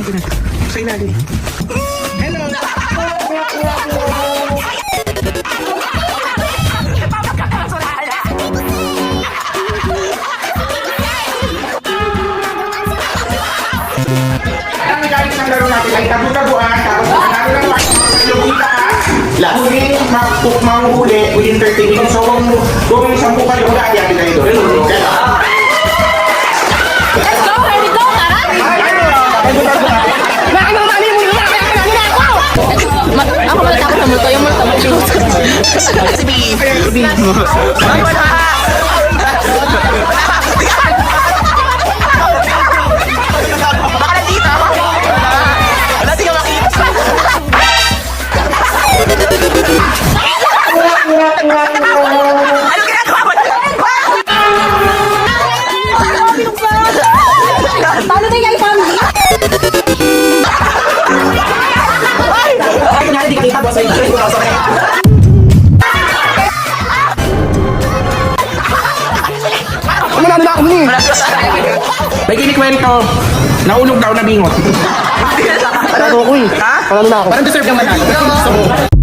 dito na. Sa ilalim. Hello! Ang mechanics ng laro natin ay tabu-tabuan, tapos manalo ng logika ka, huling manghuli within 30 minutes. So kung 10 kayo, mag-aayakin kayo doon. Let's go! Here we go! Tara! Ako malatapos ng multo. Yung multo. Si B. Baka nandito. Wala, di ka makita. Ano ginagawa mo? Paano tayo guys? Ay, kunyari, di ka kita. Basta yung Manalo na ako ni. May kinikwento. Naulog daw na bingot. Panalo ko eh. Ha? Panalo na ako. Parang deserve naman ako.